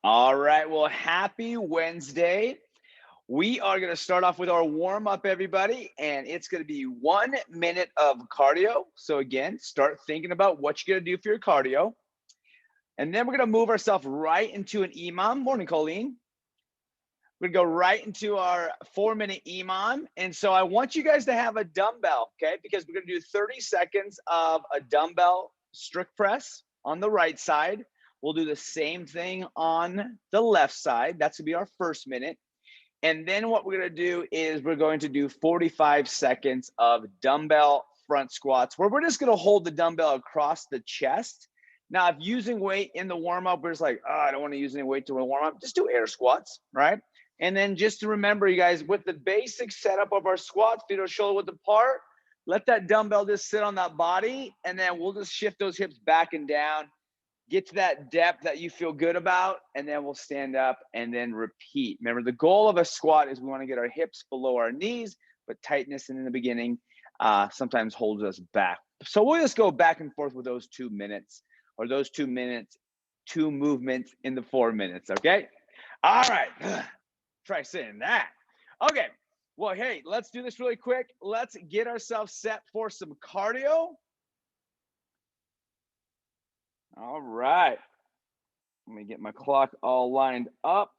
All right, well, happy Wednesday. We are going to start off with our warm-up, everybody, and it's going to be 1 minute of cardio. So again, start thinking about what you're going to do for your cardio. And then we're going to move ourselves right into an EMOM. Morning, Colleen. We're going to go right into our 4-minute EMOM. And so I want you guys to have a dumbbell, okay? Because we're going to do 30 seconds of a dumbbell strict press on the right side. We'll do the same thing on the left side. That's gonna be our first minute. And then what we're gonna do is we're going to do 45 seconds of dumbbell front squats where we're just gonna hold the dumbbell across the chest. Now, if using weight in the warm-up, we're just like, oh, I don't wanna use any weight to warm up, just do air squats, right? And then just to remember, you guys, with the basic setup of our squats, feet are shoulder width apart, let that dumbbell just sit on that body, and then we'll just shift those hips back and down. Get to that depth that you feel good about, and then we'll stand up and then repeat. Remember, the goal of a squat is we want to get our hips below our knees, but tightness in the beginning sometimes holds us back. So we'll just go back and forth with those 2 minutes, or those 2 minutes, 2 movements in the 4 minutes, okay? All right, try saying that. Okay, well, hey, let's do this really quick. Let's get ourselves set for some cardio. All right, let me get my clock all lined up.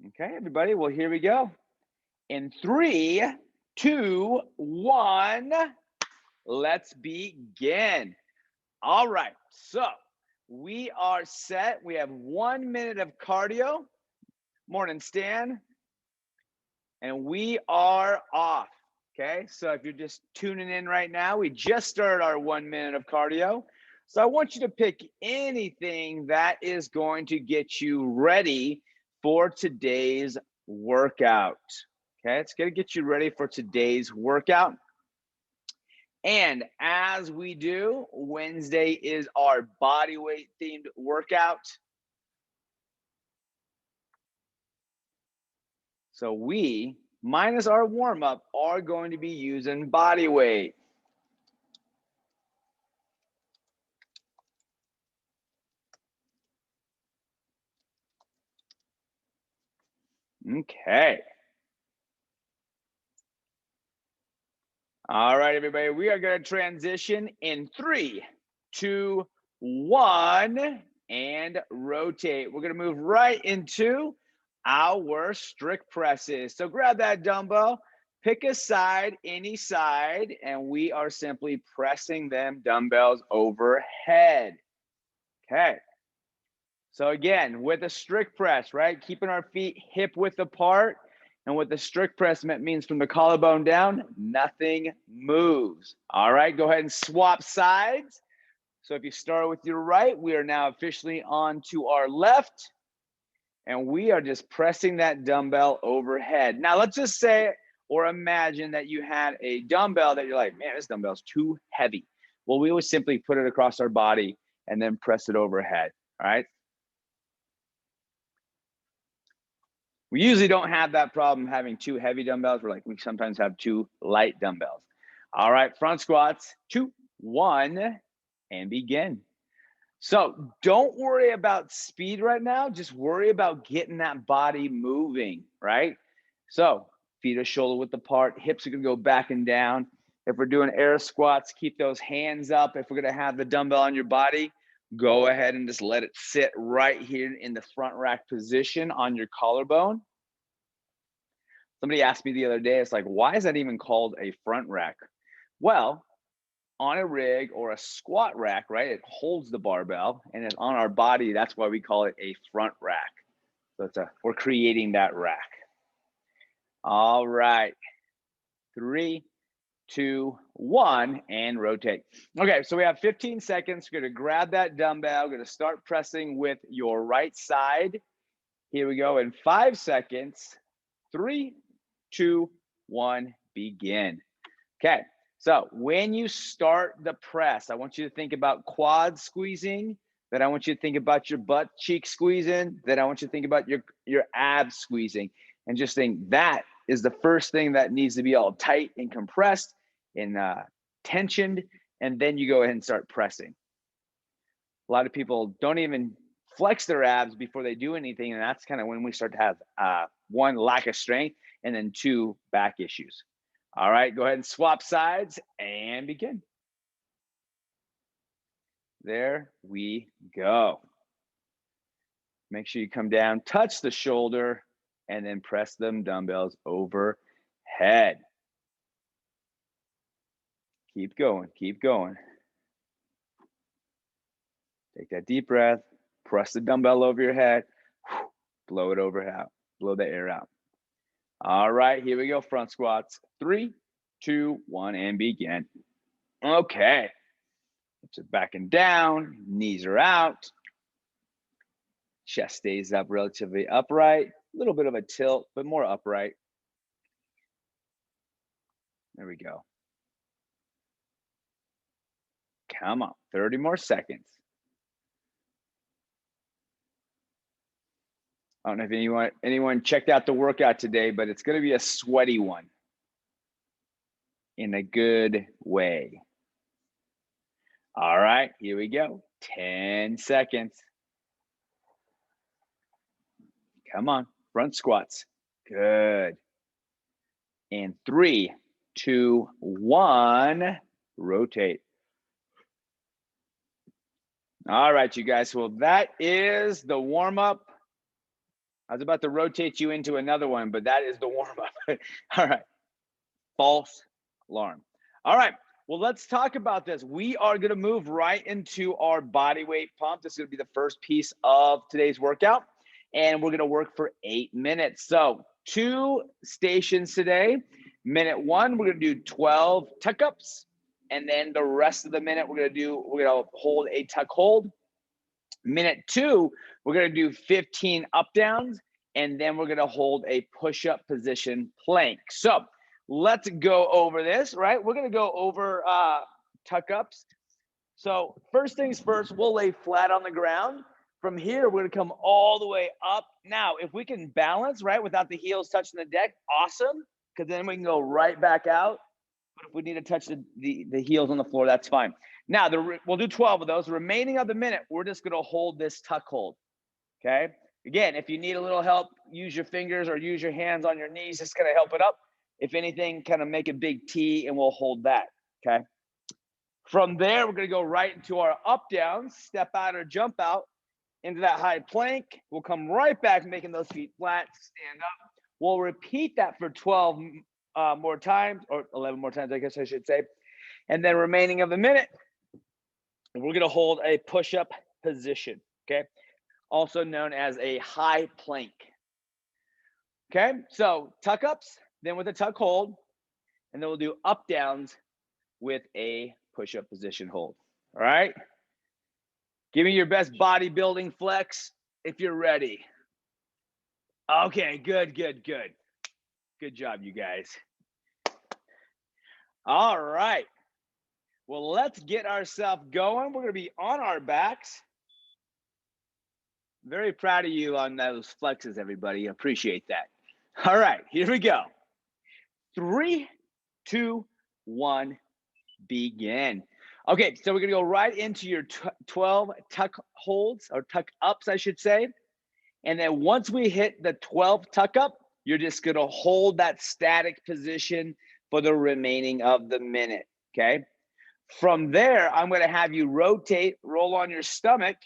Okay, everybody, well, here we go. In 3, 2, 1, let's begin. All right, so we are set. We have 1 minute of cardio. Morning, Stan. And we are off, okay? So if you're just tuning in right now, we just started our 1 minute of cardio. So I want you to pick anything that is going to get you ready for today's workout. Okay, it's going to get you ready for today's workout. And as we do, Wednesday is our body weight themed workout. So we, minus our warm-up, are going to be using body weight. Okay. All right, everybody, we are going to transition in 3, 2, 1, and rotate. We're going to move right into our strict presses. So grab that dumbbell, pick a side, any side, and we are simply pressing them dumbbells overhead. Okay. So again, with a strict press, right? Keeping our feet hip width apart. And what the strict press means from the collarbone down, nothing moves. All right, go ahead and swap sides. So if you start with your right, we are now officially on to our left. And we are just pressing that dumbbell overhead. Now let's just say or imagine that you had a dumbbell that you're like, man, this dumbbell's too heavy. Well, we would simply put it across our body and then press it overhead, all right? We usually don't have that problem having 2 heavy dumbbells. We sometimes have 2 light dumbbells. All right, front squats, 2, 1, and begin. So don't worry about speed right now. Just worry about getting that body moving, right? So feet are shoulder width apart. Hips are going to go back and down. If we're doing air squats, keep those hands up. If we're going to have the dumbbell on your body, go ahead and just let it sit right here in the front rack position on your collarbone. Somebody asked me the other day, it's like, why is that even called a front rack? Well, on a rig or a squat rack, right, it holds the barbell, and it's on our body. That's why we call it a front rack. So we're creating that rack. All right, 3, 2, 1, and rotate. Okay, so we have 15 seconds. We're going to grab that dumbbell. We're going to start pressing with your right side. Here we go in 5 seconds. 3, 2, 1, begin. Okay, so when you start the press, I want you to think about quads squeezing. Then I want you to think about your butt cheek squeezing. Then I want you to think about your abs squeezing. And just think that is the first thing that needs to be all tight and compressed and tensioned. And then you go ahead and start pressing. A lot of people don't even flex their abs before they do anything. And that's kind of when we start to have one, lack of strength, and then two, back issues. All right, go ahead and swap sides and begin. There we go. Make sure you come down, touch the shoulder, and then press them dumbbells overhead. Keep going, keep going. Take that deep breath, press the dumbbell over your head, blow it over out, blow the air out. All right, here we go, front squats. 3, 2, 1, and begin. Okay, hips are back and down, knees are out. Chest stays up relatively upright, a little bit of a tilt, but more upright. There we go. Come on, 30 more seconds. I don't know if anyone checked out the workout today, but it's going to be a sweaty one in a good way. All right, here we go. 10 seconds. Come on, front squats. Good. And 3, 2, 1, rotate. All right, you guys. Well, that is the warm-up. I was about to rotate you into another one, but that is the warm-up. All right. False alarm. All right. Well, let's talk about this. We are going to move right into our body weight pump. This is going to be the first piece of today's workout, and we're going to work for 8 minutes. So 2 stations today. Minute 1, we're going to do 12 tuck-ups, and then the rest of the minute we're going to hold a tuck hold. Minute 2, we're going to do 15 up-downs, and then we're going to hold a push-up position plank. So let's go over this, right? We're going to go over tuck-ups. So first things first, we'll lay flat on the ground. From here, we're going to come all the way up. Now, if we can balance, right, without the heels touching the deck, awesome, because then we can go right back out. But if we need to touch the heels on the floor, that's fine. Now, we'll do 12 of those. The remaining of the minute, we're just going to hold this tuck hold, okay? Again, if you need a little help, use your fingers or use your hands on your knees. Just kind of help it up. If anything, kind of make a big T, and we'll hold that, okay? From there, we're going to go right into our up-downs, step out or jump out into that high plank. We'll come right back, making those feet flat, stand up. We'll repeat that for 12 more times, or 11 more times, I guess I should say. And then remaining of the minute, we're going to hold a push-up position, okay? Also known as a high plank. Okay, so tuck-ups, then with a tuck hold, and then we'll do up-downs with a push-up position hold. All right? Give me your best bodybuilding flex if you're ready. Okay, good, good, good. Good job, you guys. All right. Well, let's get ourselves going. We're going to be on our backs. Very proud of you on those flexes, everybody. Appreciate that. All right, here we go. 3, 2, 1, begin. Okay, so we're going to go right into your 12 tuck holds, or tuck ups, I should say. And then once we hit the 12 tuck up, you're just going to hold that static position for the remaining of the minute, okay? From there, I'm going to have you rotate, roll on your stomach,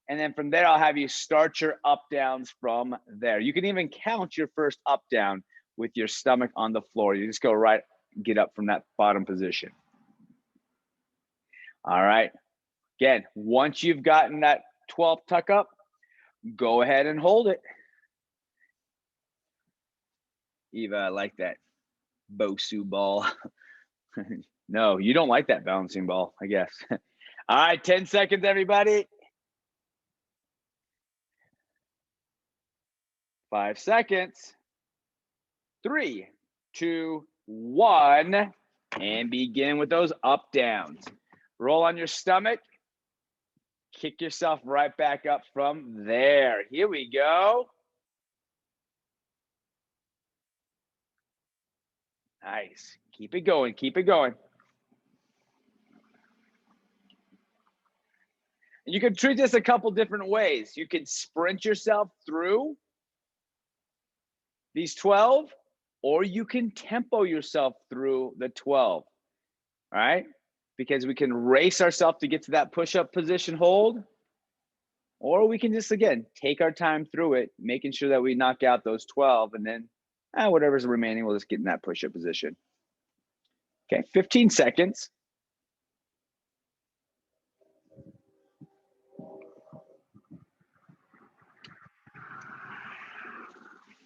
and then from there, I'll have you start your up downs from there. You can even count your first up down with your stomach on the floor. You just go right, get up from that bottom position. All right. Again, once you've gotten that 12th tuck up, go ahead and hold it. Eva, I like that Bosu ball. No, you don't like that bouncing ball, I guess. All right, 10 seconds, everybody. 5 seconds. 3, 2, 1, and begin with those up downs. Roll on your stomach. Kick yourself right back up from there. Here we go. Nice. Keep it going. Keep it going. You can treat this a couple different ways. You can sprint yourself through these 12, or you can tempo yourself through the 12, all right? Because we can race ourselves to get to that push-up position hold, or we can just, again, take our time through it, making sure that we knock out those 12, and then whatever's remaining, we'll just get in that push-up position. Okay, 15 seconds.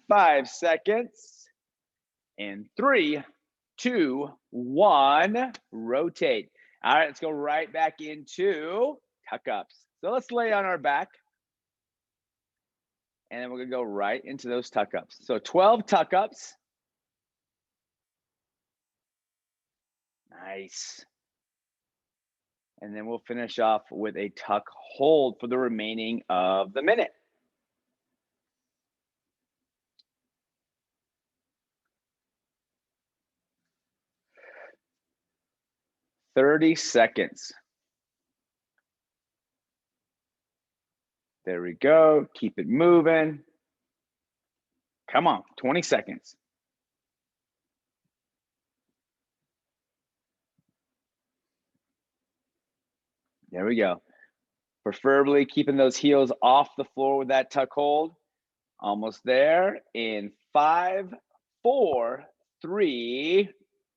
Five seconds. And 3, 2, 1, rotate. All right, let's go right back into tuck-ups. So let's lay on our back. And then we're gonna go right into those tuck-ups. So 12 tuck-ups. Nice. And then we'll finish off with a tuck hold for the remaining of the minute. "30 seconds. There we go. Keep it moving. Come on, 20 seconds. There we go. Preferably keeping those heels off the floor with that tuck hold. Almost there in 5, 4, 3,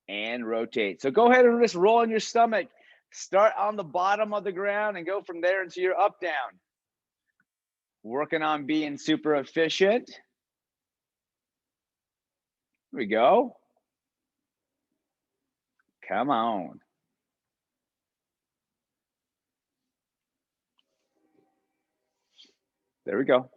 and rotate. So go ahead and just roll on your stomach. Start on the bottom of the ground and go from there into your up down. Working on being super efficient. Here we go. Come on. There we go.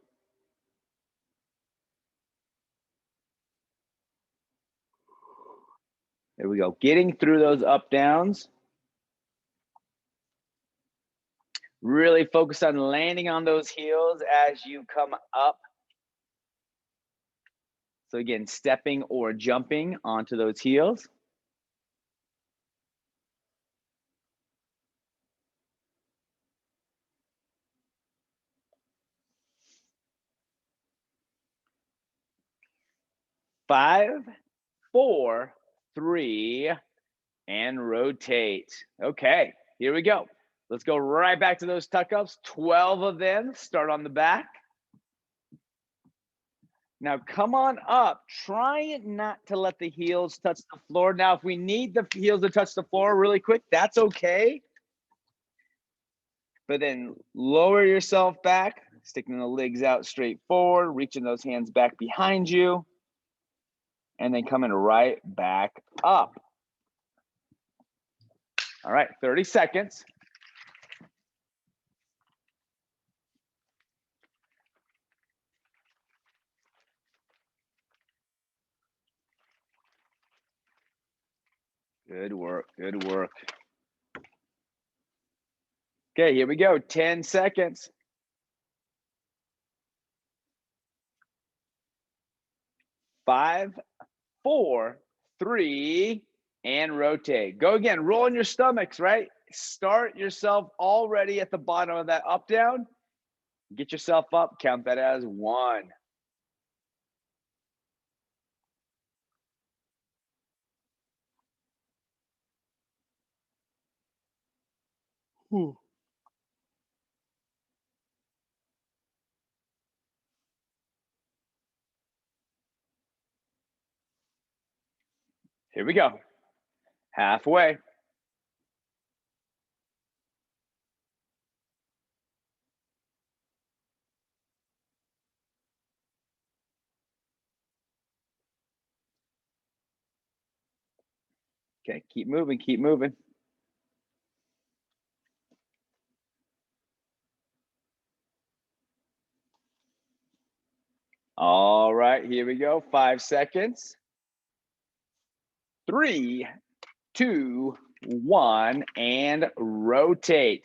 There we go. Getting through those up downs. Really focus on landing on those heels as you come up. So again, stepping or jumping onto those heels. Five, 4, 3, and rotate. Okay, here we go. Let's go right back to those tuck-ups. 12 of them. Start on the back. Now come on up. Try not to let the heels touch the floor. Now, if we need the heels to touch the floor really quick, that's okay. But then lower yourself back, sticking the legs out straight forward, reaching those hands back behind you, and then coming right back up. All right, 30 seconds. Good work, good work. Okay, here we go, 10 seconds. 5, 4, 3, and rotate. Go again, roll on your stomachs, right? Start yourself already at the bottom of that up down. Get yourself up, count that as 1. Whew. Here we go. Halfway. Okay, keep moving, keep moving. All right, here we go. 5 seconds. 3, 2, 1, and rotate.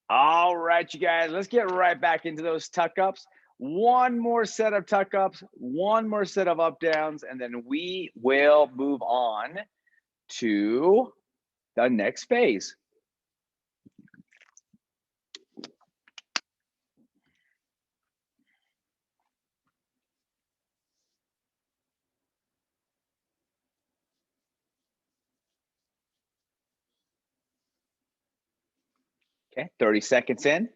All right, you guys, let's get right back into those tuck-ups. One more set of tuck-ups, one more set of up-downs, and then we will move on to the next phase. Okay, 30 seconds in.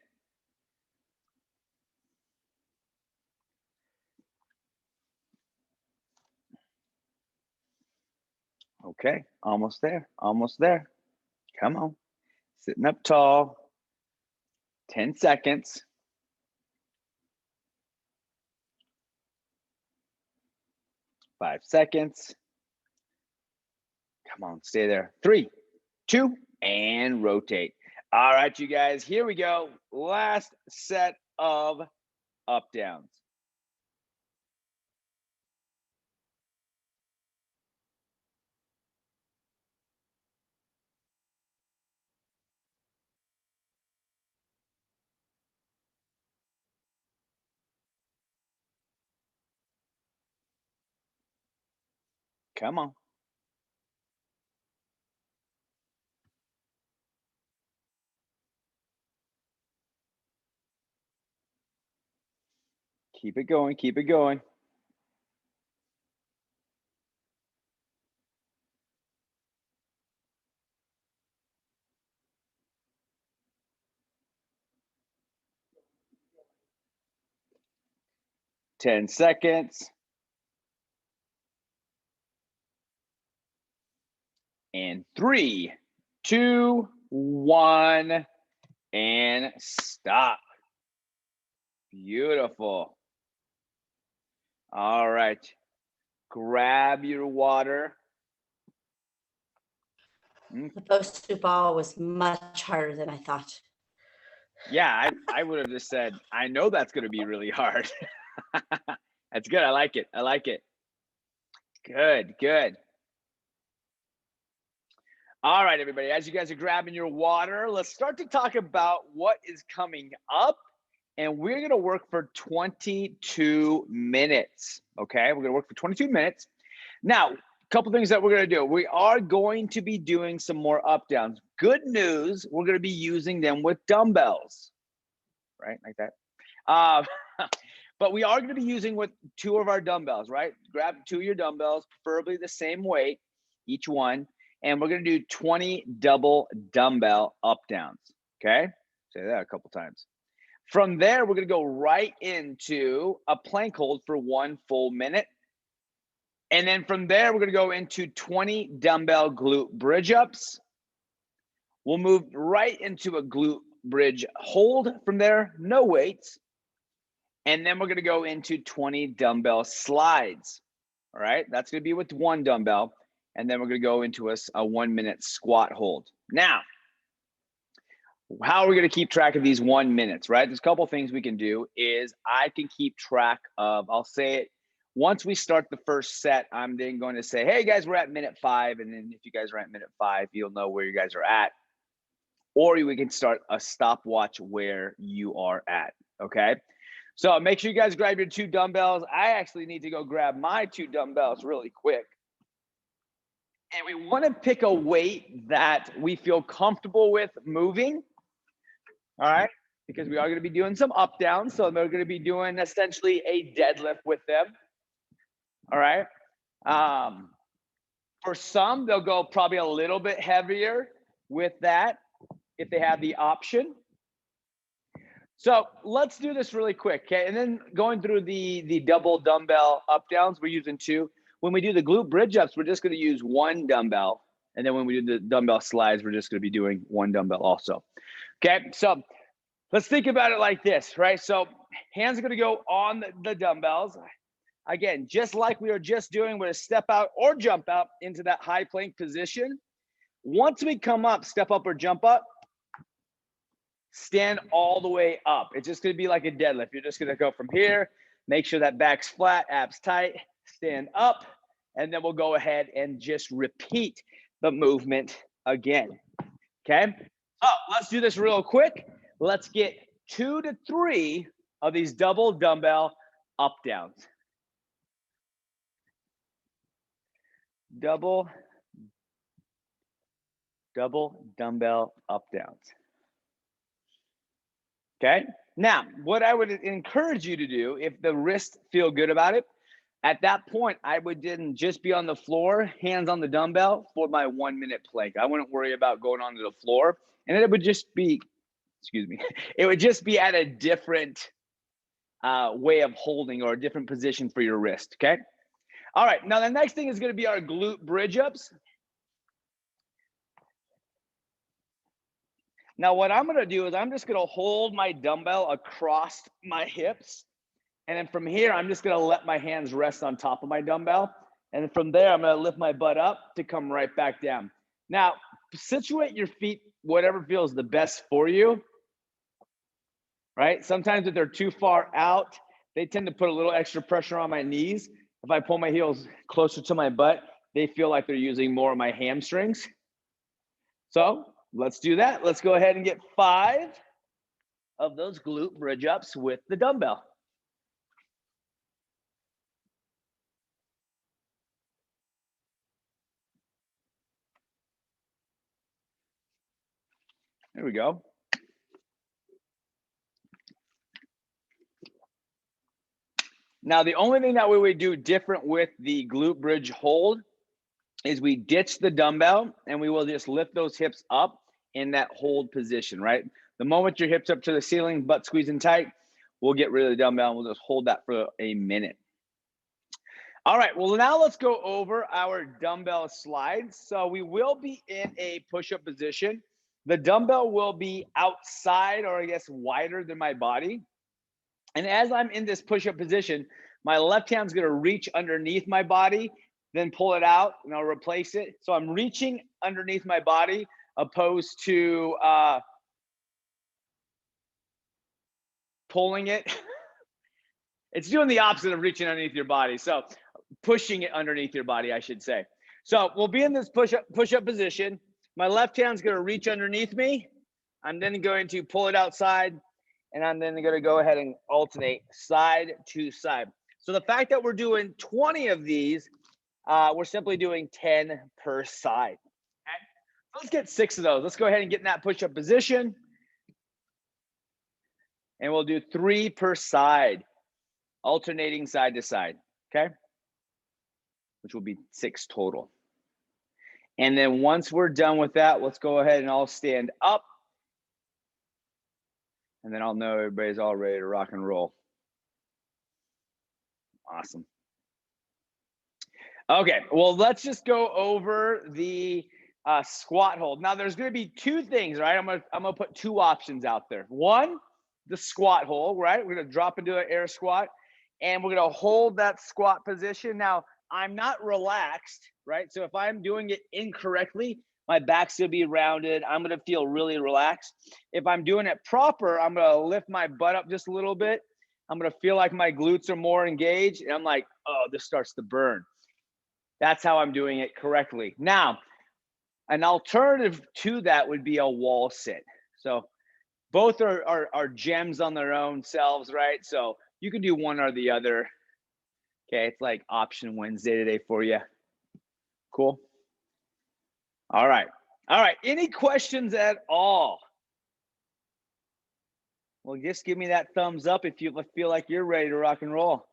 Okay, almost there, almost there. Come on, sitting up tall. 10 seconds. Five seconds. Come on, stay there. 3, 2, and rotate. All right, you guys, here we go. Last set of up downs. Come on. Keep it going, keep it going. Ten seconds. And 3, 2, 1, and stop. Beautiful. All right. Grab your water. The post ball was much harder than I thought. Yeah, I would have just said, I know that's going to be really hard. That's good. I like it. I like it. Good, good. All right, everybody, as you guys are grabbing your water, let's start to talk about what is coming up. And we're going to work for 22 minutes. Okay, we're going to work for 22 minutes. Now, a couple things that we're going to do. We are going to be doing some more up downs. Good news, we're going to be using them with dumbbells, right? Like that. But we are going to be using with 2 of our dumbbells, right? Grab 2 of your dumbbells, preferably the same weight, each one. And we're going to do 20 double dumbbell up downs. Okay, say that a couple times. From there, we're going to go right into a plank hold for 1 full minute. And then from there, we're going to go into 20 dumbbell glute bridge-ups. We'll move right into a glute bridge hold from there, no weights. And then we're going to go into 20 dumbbell slides. All right, that's going to be with 1 dumbbell. And then we're going to go into a 1 minute squat hold. Now, how are we going to keep track of these 1 minutes, right? There's a couple things we can do is I can keep track of, I'll say it, once we start the first set, I'm then going to say, hey guys, we're at minute 5. And then if you guys are at minute 5, you'll know where you guys are at. Or we can start a stopwatch where you are at, okay? So make sure you guys grab your 2 dumbbells. I actually need to go grab my 2 dumbbells really quick. And we want to pick a weight that we feel comfortable with moving, all right? Because we are going to be doing some up downs. So they're going to be doing essentially a deadlift with them, all right? For some, they'll go probably a little bit heavier with that if they have the option. So let's do this really quick, okay? And then going through the double dumbbell up downs, we're using 2. When we do the glute bridge ups, we're just going to use 1 dumbbell. And then when we do the dumbbell slides, we're just going to be doing 1 dumbbell also. Okay, so let's think about it like this, right? So hands are going to go on the dumbbells. Again, just like we were just doing, we're going to step out or jump out into that high plank position. Once we come up, step up or jump up, stand all the way up. It's just going to be like a deadlift. You're just going to go from here, make sure that back's flat, abs tight, stand up, and then we'll go ahead and just repeat the movement again. Okay, so let's do this real quick. Let's get 2 to 3 of these double dumbbell up downs. Double dumbbell up downs. Okay, now what I would encourage you to do, if the wrists feel good about it, at that point, I would then just be on the floor, hands on the dumbbell for my 1 minute plank. I wouldn't worry about going onto the floor. And it would just be excuse me, it would just be at a different way of holding or a different position for your wrist, okay? All right, now the next thing is gonna be our glute bridge-ups. Now what I'm gonna do is I'm just gonna hold my dumbbell across my hips. And then from here, I'm just gonna let my hands rest on top of my dumbbell. And then from there, I'm gonna lift my butt up to come right back down. Now, situate your feet, whatever feels the best for you, right? Sometimes if they're too far out, they tend to put a little extra pressure on my knees. If I pull my heels closer to my butt, they feel like they're using more of my hamstrings. So let's do that. Let's go ahead and get 5 of those glute bridge ups with the dumbbell. There we go. Now, the only thing that we would do different with the glute bridge hold is we ditch the dumbbell and we will just lift those hips up in that hold position, right? The moment your hips up to the ceiling, butt squeezing tight, we'll get rid of the dumbbell and we'll just hold that for a minute. All right, well, now let's go over our dumbbell slides. So we will be in a push-up position. The dumbbell will be outside, or I guess wider than my body. And as I'm in this push-up position, my left hand's gonna reach underneath my body, then pull it out and I'll replace it. So I'm reaching underneath my body opposed to pulling it. It's doing the opposite of reaching underneath your body. So pushing it underneath your body, I should say. So we'll be in this push-up position. My left hand's gonna reach underneath me. I'm then going to pull it outside, and I'm then gonna go ahead and alternate side to side. So the fact that we're doing 20 of these, we're simply doing 10 per side. Okay? Let's get 6 of those. Let's go ahead and get in that push-up position. And we'll do 3 per side, alternating side to side, okay? Which will be 6 total. And then once we're done with that, let's go ahead and all stand up. And then I'll know everybody's all ready to rock and roll. Awesome. Okay, well, let's just go over the squat hold. Now, there's gonna be 2 things, right? I'm gonna put 2 options out there. One, the squat hold, right? We're gonna drop into an air squat, and we're gonna hold that squat position. Now, I'm not relaxed, right? So if I'm doing it incorrectly, my back's gonna be rounded. I'm gonna feel really relaxed. If I'm doing it proper, I'm gonna lift my butt up just a little bit. I'm gonna feel like my glutes are more engaged, and I'm like, oh, this starts to burn. That's how I'm doing it correctly. Now, an alternative to that would be a wall sit. So both are gems on their own selves, right? So you can do one or the other. Okay, it's like option Wednesday today for you. Cool. All right. All right. Any questions at all? Well, just give me that thumbs up if you feel like you're ready to rock and roll.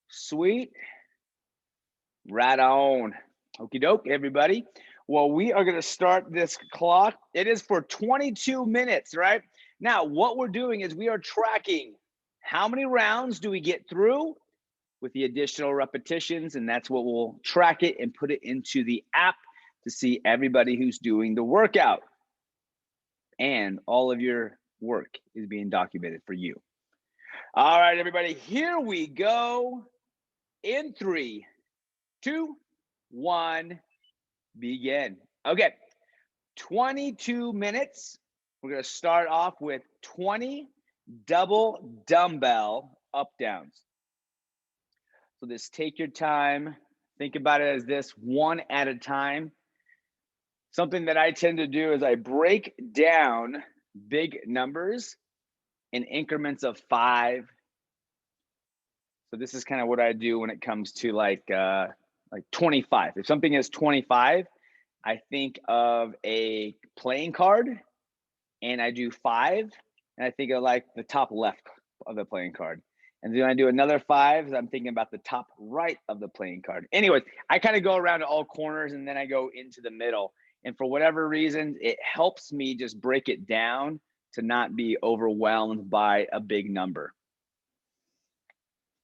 Sweet. Right on. Okie doke, everybody. Well, we are going to start this clock. It is for 22 minutes, right? Now, what we're doing is we are tracking how many rounds do we get through with the additional repetitions, and that's what we'll track it and put it into the app to see everybody who's doing the workout. And all of your work is being documented for you. All right, everybody, here we go. In 3, 2, 1, begin. Okay, 22 minutes. We're gonna start off with 20 double dumbbell up-downs. So just take your time. Think about it as this, one at a time. Something that I tend to do is I break down big numbers in increments of 5. So this is kind of what I do when it comes to like 25. If something is 25, I think of a playing card and I do 5, and I think of like the top left of the playing card. And then I do another 5, I'm thinking about the top right of the playing card. Anyways, I kind of go around to all corners and then I go into the middle. And for whatever reason, it helps me just break it down to not be overwhelmed by a big number.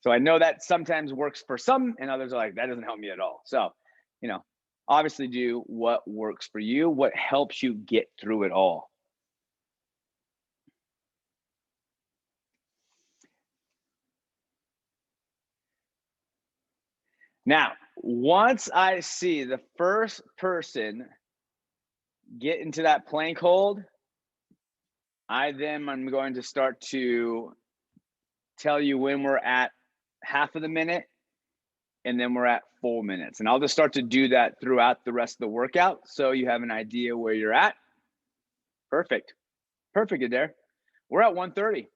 So I know that sometimes works for some, and others are like, that doesn't help me at all. So, you know, obviously do what works for you, what helps you get through it all. Now, once I see the first person get into that plank hold, I then am going to start to tell you when we're at half of the minute and then we're at full minutes. And I'll just start to do that throughout the rest of the workout so you have an idea where you're at. Perfect. Perfect, Adair. We're at 1:30.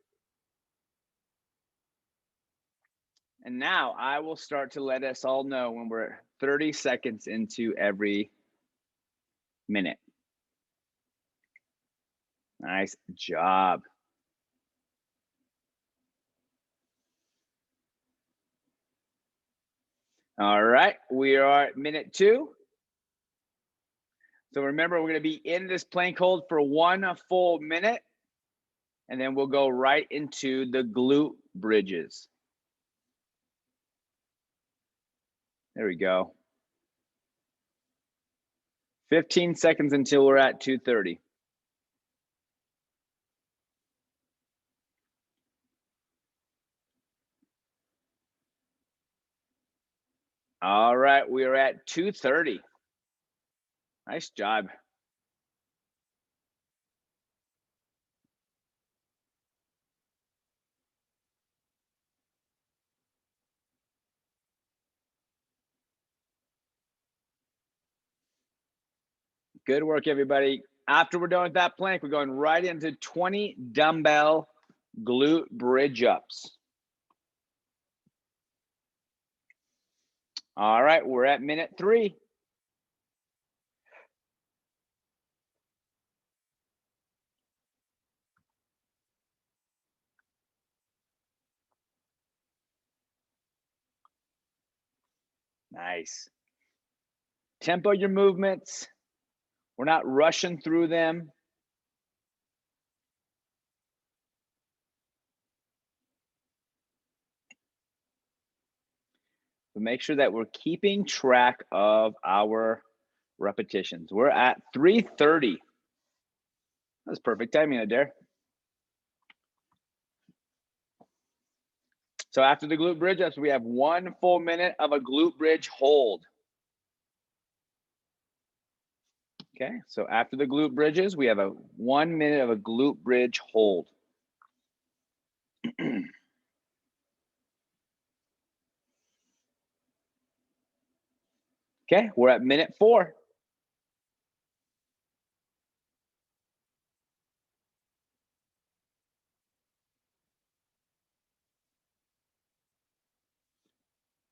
And now I will start to let us all know when we're 30 seconds into every minute. Nice job. All right, we are at minute 2. So remember, we're going to be in this plank hold for 1 full minute, and then we'll go right into the glute bridges. There we go. 15 seconds until we're at 2:30. All right, we are at 2:30. Nice job. Good work, everybody. After we're done with that plank, we're going right into 20 dumbbell glute bridge-ups. All right, we're at minute 3. Nice. Tempo your movements. We're not rushing through them. But make sure that we're keeping track of our repetitions. We're at 3:30. That's perfect timing, Adair. So after the glute bridge ups, we have 1 full minute of a glute bridge hold. Okay, so after the glute bridges, we have a 1 minute of a glute bridge hold. Okay, we're at minute 4.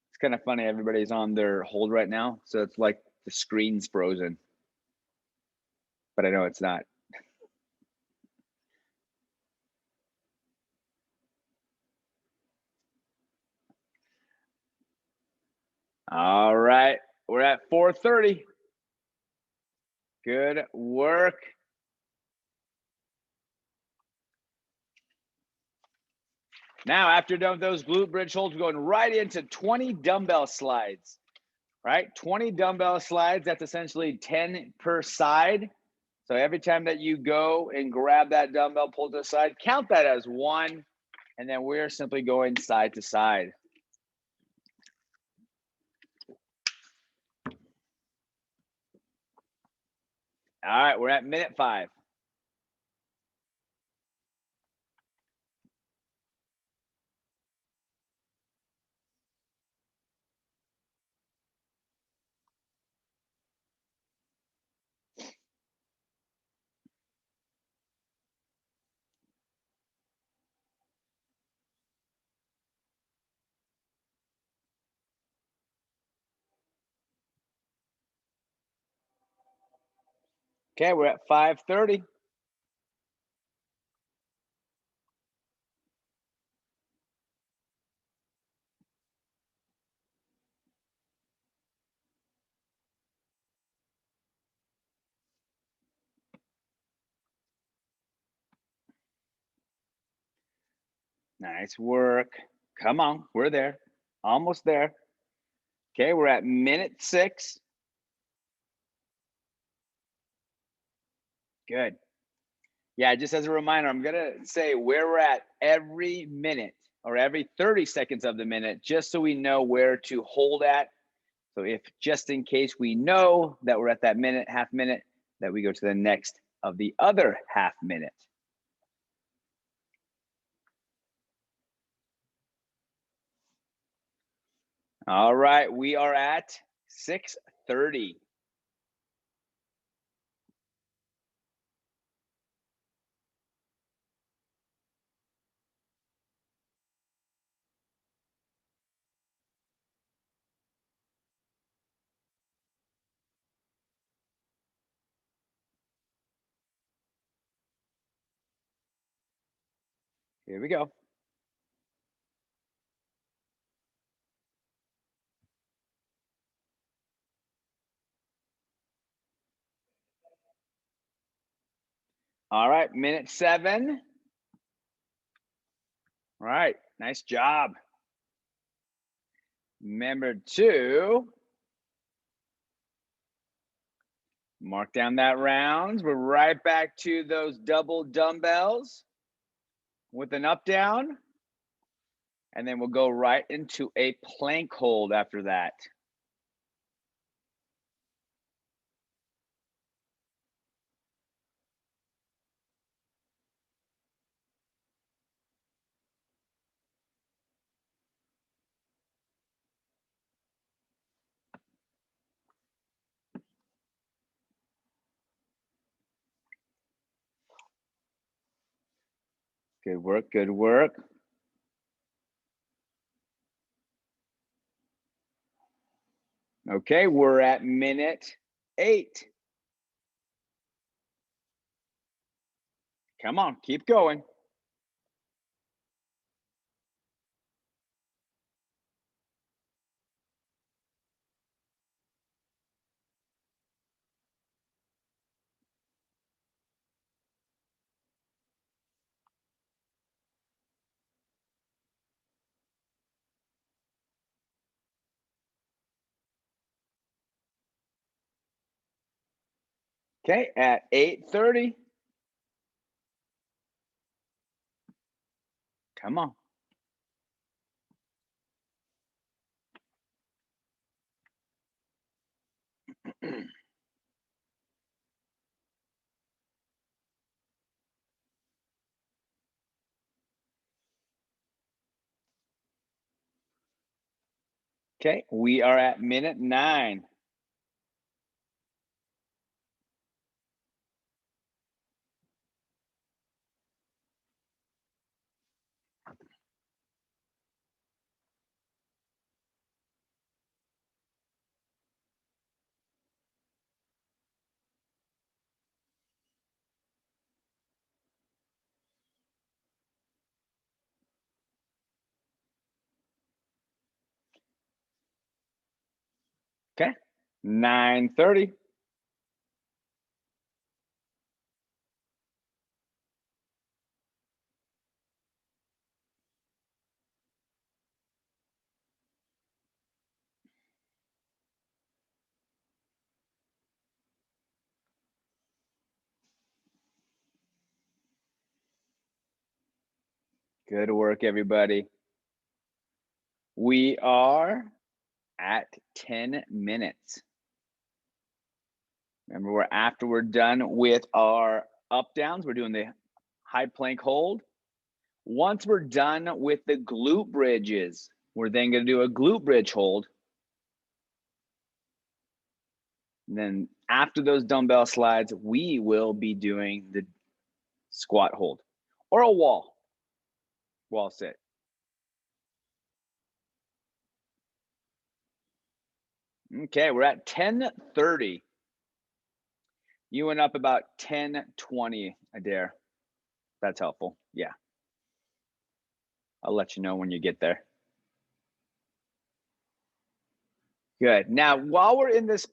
It's kind of funny, everybody's on their hold right now, so it's like the screen's frozen. But I know it's not. All right, we're at 4:30. Good work. Now, after you're done with those glute bridge holds, we're going right into 20 dumbbell slides, right? 20 dumbbell slides, that's essentially 10 per side. So every time that you go and grab that dumbbell, pull to the side, count that as 1, and then we're simply going side to side. All right, we're at minute 5. Okay, we're at 5:30. Nice work. Come on, we're there. Almost there. Okay, we're at minute 6. Good. Yeah, just as a reminder, I'm gonna say where we're at every minute or every 30 seconds of the minute, just so we know where to hold at. So if just in case we know that we're at that minute, half minute, that we go to the next of the other half minute. All right, we are at 6:30. Here we go. All right, minute 7. All right, nice job. Remember to mark down that rounds. We're right back to those double dumbbells with an up down. And then we'll go right into a plank hold after that. Good work, good work. Okay, we're at minute 8. Come on, keep going. Okay, at 8:30. Come on. Okay, we are at minute 9. Okay, 9:30. Good work, everybody. We are at 10 minutes. Remember, after we're done with our up downs, we're doing the high plank hold. Once we're done with the glute bridges, we're then going to do a glute bridge hold. And then after those dumbbell slides, we will be doing the squat hold or a wall sit. Okay, we're at 10:30. You went up about 10:20, Adair. That's helpful. Yeah. I'll let you know when you get there. Good. Now, while we're in this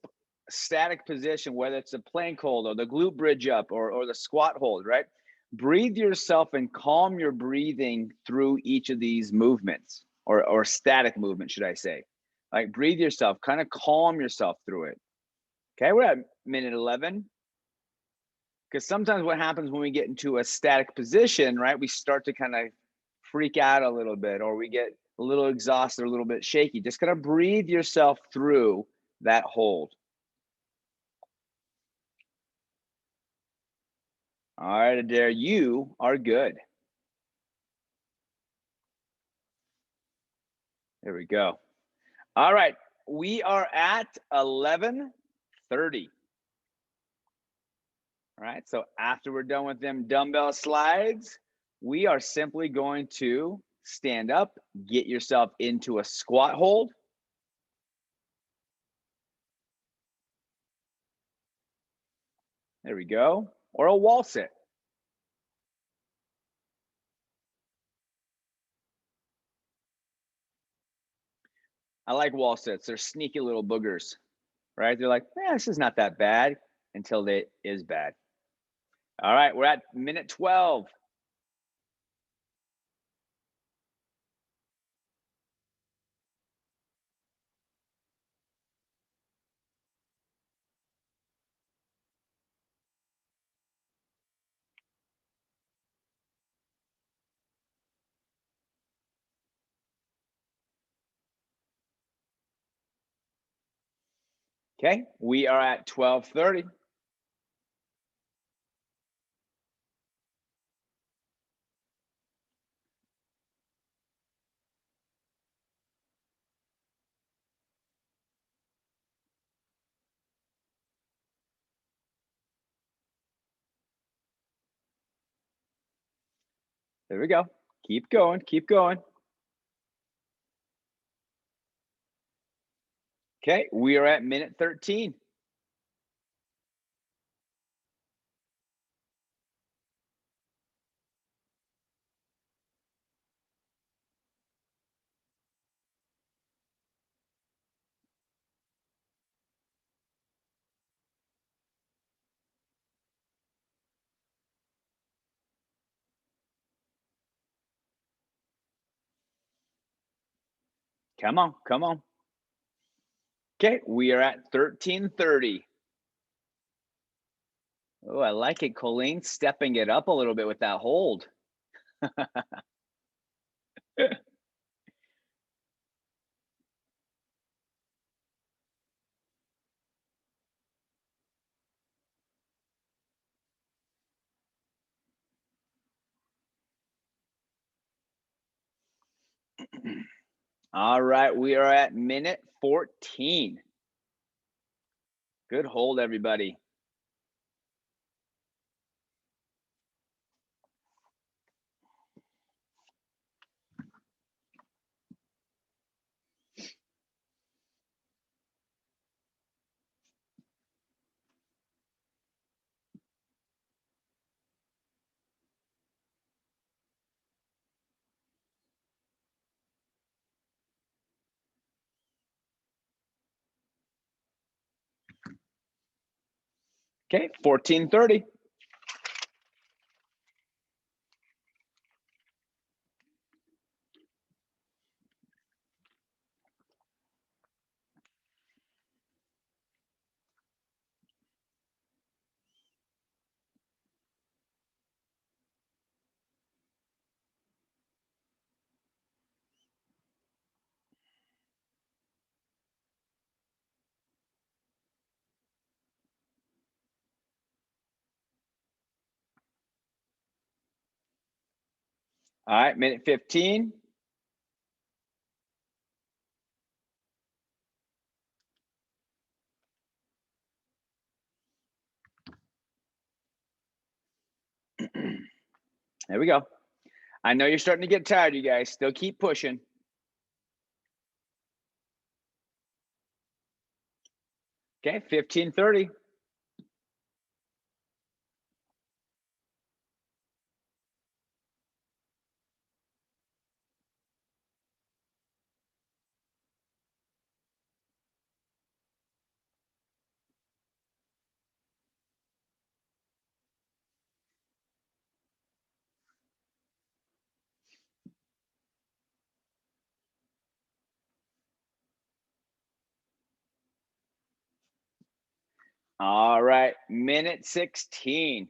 static position, whether it's the plank hold or the glute bridge up or the squat hold, right? breathe yourself and calm your breathing through each of these movements, or static movement, should I say. Like, breathe yourself, kind of calm yourself through it. Okay, we're at minute 11. Because sometimes what happens when we get into a static position, right, we start to kind of freak out a little bit, or we get a little exhausted, a little bit shaky. Just kind of breathe yourself through that hold. All right, Adair, you are good. There we go. All right, we are at 11:30. All right, so after we're done with them dumbbell slides, we are simply going to stand up, get yourself into a squat hold. There we go. Or a wall sit. I like wall sits. They're sneaky little boogers, right? They're like, this is not that bad until it is bad. All right, we're at minute 12. Okay, we are at 12:30. There we go. Keep going, keep going. Okay, we are at minute 13. Come on, come on. Okay, we are at 13:30. Oh, I like it, Colleen, stepping it up a little bit with that hold. All right, we are at minute 14. Good hold, everybody. Okay, 14:30. All right, minute 15. There we go. I know you're starting to get tired, you guys. Still keep pushing. Okay, 15:30. All right, minute 16.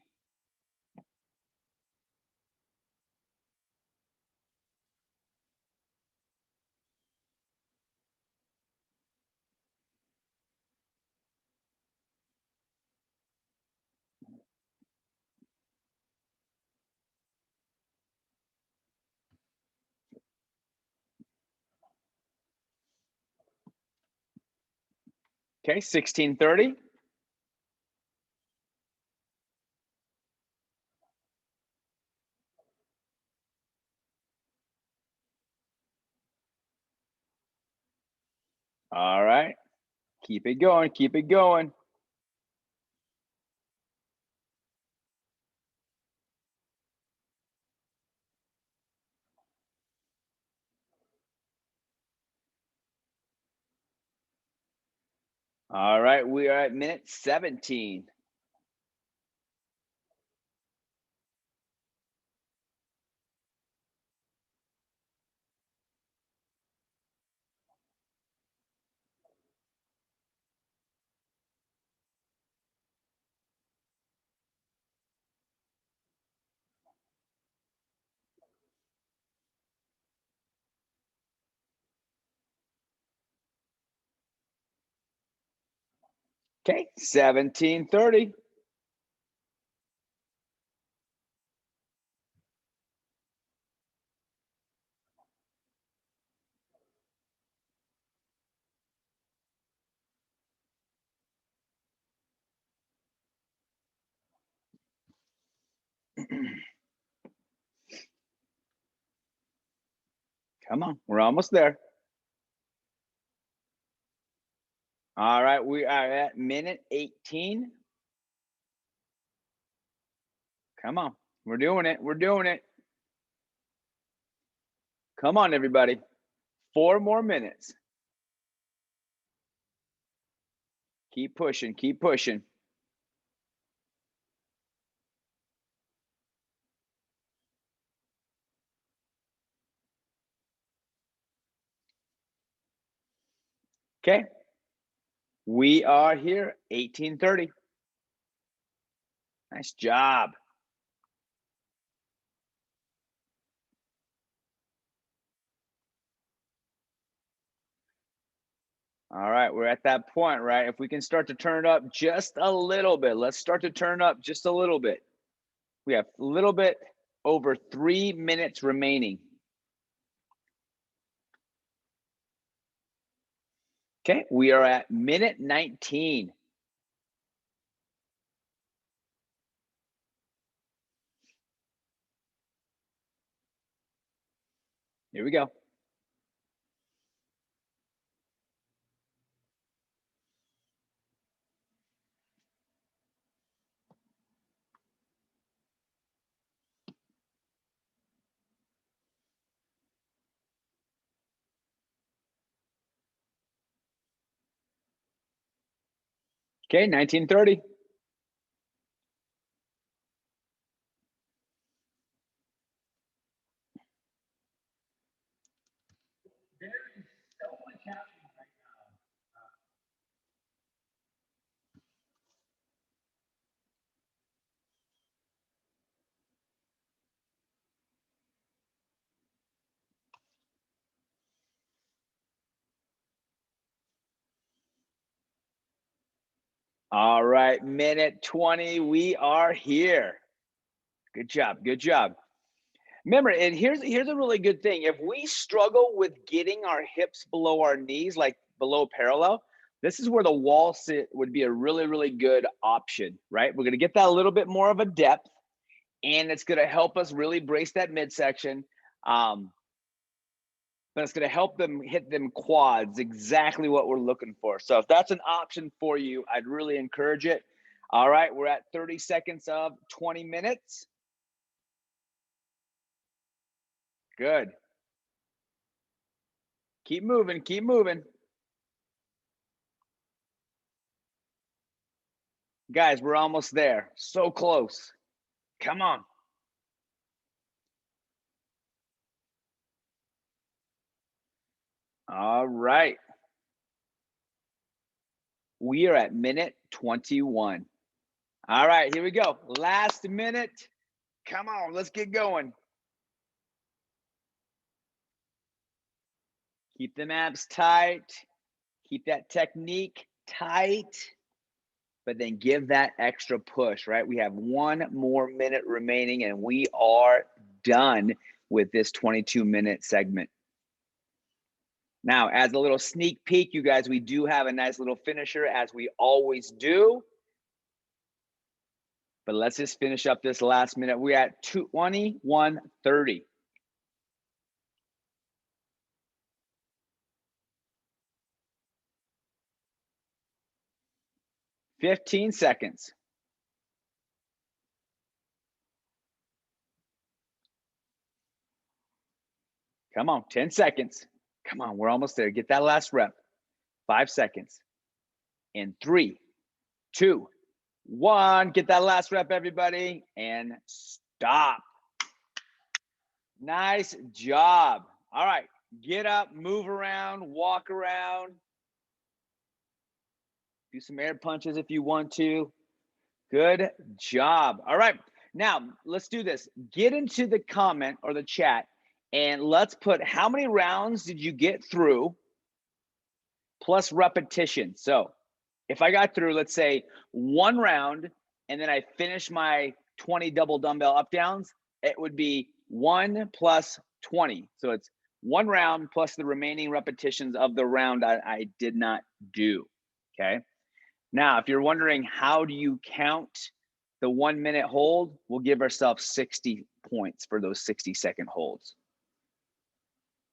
Okay, 16:30. All right, keep it going, keep it going. All right, we are at minute 17. Okay, 17:30. Come on, we're almost there. All right, we are at minute 18. Come on, we're doing it, we're doing it. Come on, everybody. 4 more minutes. Keep pushing, keep pushing. Okay, we are here, 18:30. Nice job. All right, we're at that point, right? If we can start to turn it up just a little bit, let's start to turn up just a little bit. We have a little bit over 3 minutes remaining. Okay, we are at minute 19. Here we go. Okay, 19:30. All right, minute 20. We are here. Good job, good job. Remember, and here's a really good thing. If we struggle with getting our hips below our knees, like below parallel, this is where the wall sit would be a really, really good option, right? We're gonna get that a little bit more of a depth, and it's gonna help us really brace that midsection. But it's gonna help them hit them quads, exactly what we're looking for. So if that's an option for you, I'd really encourage it. All right, we're at 30 seconds of 20 minutes. Good. Keep moving, keep moving. Guys, we're almost there. So close. Come on. All right. We are at minute 21. All right, here we go. Last minute. Come on, let's get going. Keep them abs tight. Keep that technique tight, but then give that extra push, right? We have 1 more minute remaining and we are done with this 22-minute segment. Now, as a little sneak peek, you guys, we do have a nice little finisher as we always do. But let's just finish up this last minute. We're at 21:30. 15 seconds. Come on, 10 seconds. Come on, we're almost there. Get that last rep. 5 seconds. In 3, 2, 1. Get that last rep, everybody, and stop. Nice job. All right, get up, move around, walk around. Do some air punches if you want to. Good job. All right, now let's do this. Get into the comment or the chat and let's put how many rounds did you get through plus repetition. So if I got through, let's say 1 round and then I finished my 20 double dumbbell up downs, it would be 1 plus 20. So it's 1 round plus the remaining repetitions of the round I did not do, okay? Now, if you're wondering how do you count the 1 minute hold, we'll give ourselves 60 points for those 60-second holds.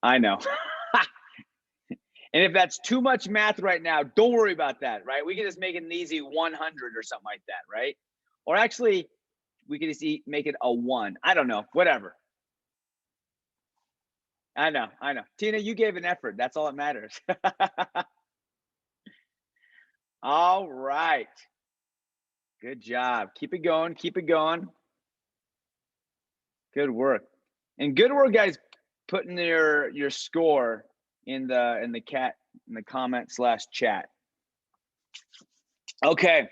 I know. And if that's too much math right now, don't worry about that, right? We can just make it an easy 100 or something like that, right? Or actually, we could just make it a 1. I don't know, whatever. I know. Tina, you gave an effort. That's all that matters. All right. Good job. Keep it going. Keep it going. Good work. And good work, guys, putting your score in the comment/chat. Okay.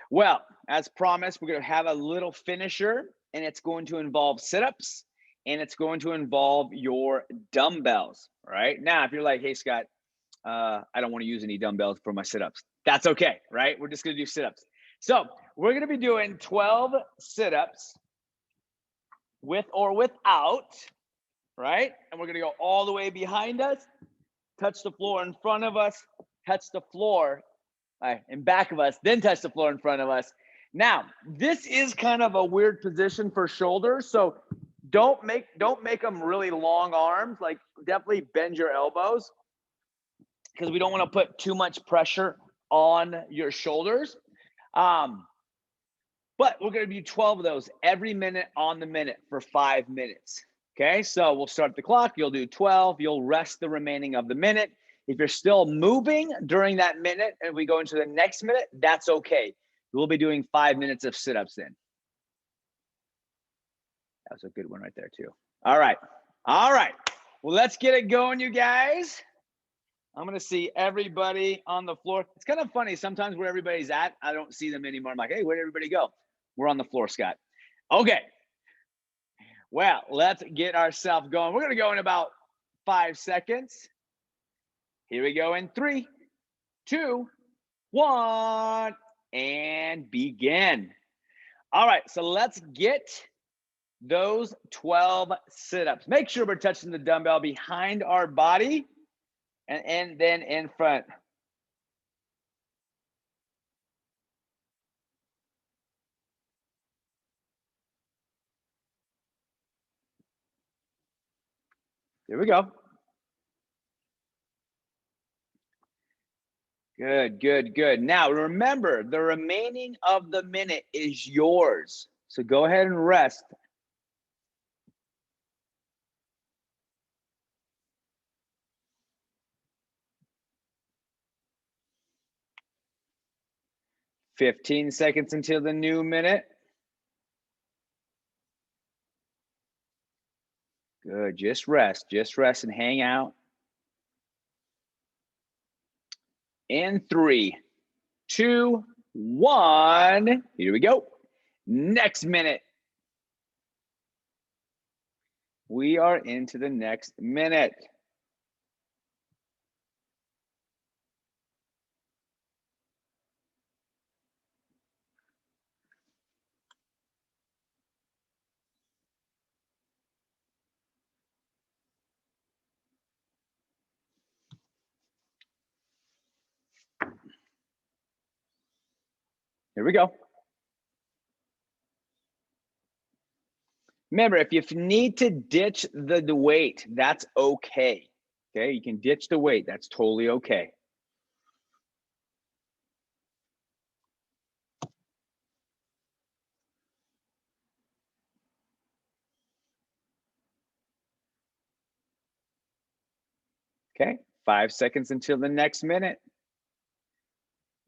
Well, as promised, we're going to have a little finisher, and it's going to involve sit-ups, and it's going to involve your dumbbells. Right now, if you're like, hey, Scott, I don't want to use any dumbbells for my sit-ups. That's okay, right? We're just going to do sit-ups. So we're going to be doing 12 sit-ups with or without, right? And we're going to go all the way behind us, touch the floor in front of us, touch the floor in back of us, then touch the floor in front of us. Now, this is kind of a weird position for shoulders, so don't make them really long arms. Like, definitely bend your elbows because we don't want to put too much pressure on your shoulders. But we're going to do 12 of those every minute on the minute for 5 minutes. Okay, so we'll start the clock. You'll do 12. You'll rest the remaining of the minute. If you're still moving during that minute and we go into the next minute, that's okay. We'll be doing 5 minutes of sit-ups then. That was a good one right there too. All right. Well, let's get it going, you guys. I'm going to see everybody on the floor. It's kind of funny. Sometimes where everybody's at, I don't see them anymore. I'm like, hey, where'd everybody go? We're on the floor, Scott. Okay. Well, let's get ourselves going. We're going to go in about 5 seconds. Here we go in 3, 2, 1, and begin. All right, so let's get those 12 sit-ups. Make sure we're touching the dumbbell behind our body and then in front. Here we go. Good. Now, remember, the remaining of the minute is yours. So go ahead and rest. "15 seconds until the new minute." Good, just rest and hang out. In 3, 2, 1. Here we go. Next minute. We are into the next minute. Here we go. Remember, if you need to ditch the weight, that's okay. Okay, you can ditch the weight. That's totally okay. Okay, 5 seconds until the next minute.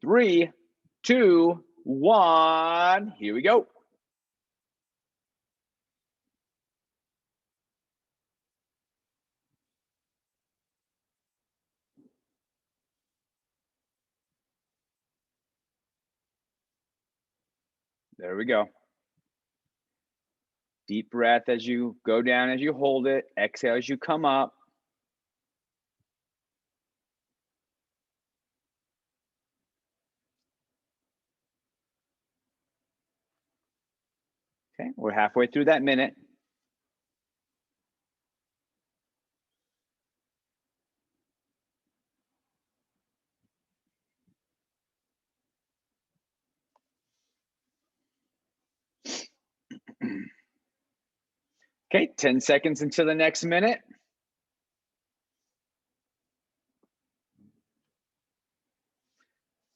3, 2, 1. Here we go. There we go. Deep breath as you go down, as you hold it. Exhale as you come up. Okay, we're halfway through that minute. Okay, 10 seconds until the next minute.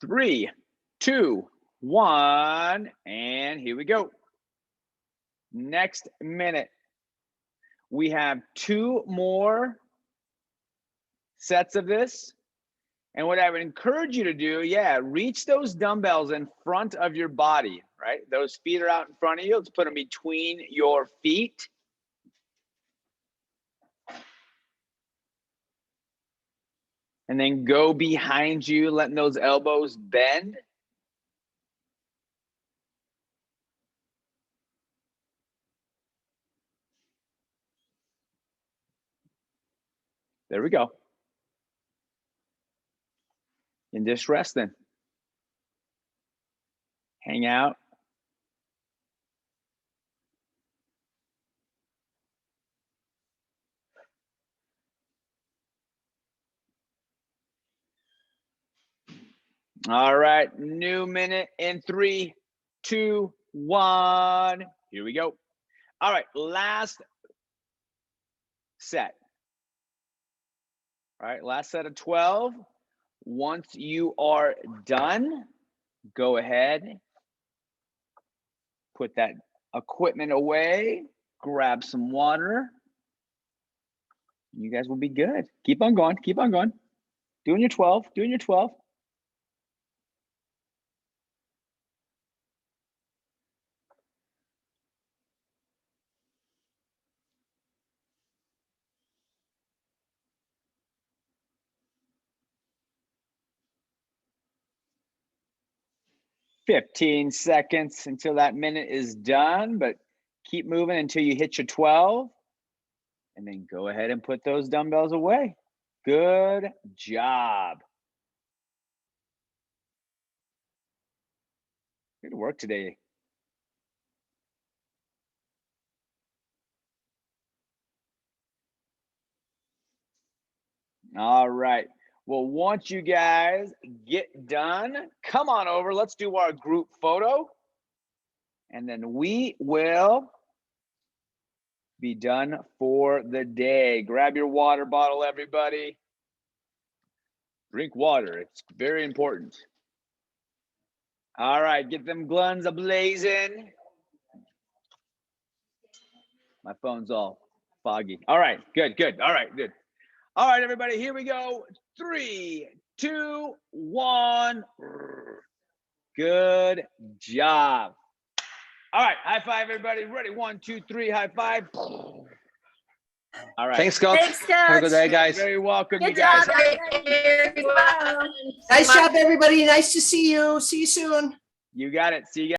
3, 2, 1, and here we go. Next minute. We have 2 more sets of this. And what I would encourage you to do, reach those dumbbells in front of your body, right? Those feet are out in front of you. Let's put them between your feet. And then go behind you, letting those elbows bend. There we go. And just resting. Hang out. All right, new minute in 3, 2, 1. Here we go. All right, last set. All right, last set of 12. Once you are done, go ahead, put that equipment away, grab some water. You guys will be good. Keep on going, keep on going. Doing your 12, doing your 12. "15 seconds until that minute is done, but keep moving until you hit your 12. And then go ahead and put those dumbbells away. Good job. Good work today. All right. Well, once you guys get done, come on over. Let's do our group photo. And then we will be done for the day. Grab your water bottle, everybody. Drink water. It's very important. All right. Get them gluns a-blazing. My phone's all foggy. All right. Good, good. All right, good. All right, everybody, here we go. 3, 2, 1. Good job. All right, high five, everybody. Ready? 1, 2, 3, high five. All right. Thanks, Coach. Thanks, Have a good Coach. day, guys. Very welcome, you Good guys. job. Wow. Nice job, everybody. Nice to see you. See you soon. You got it. See you guys.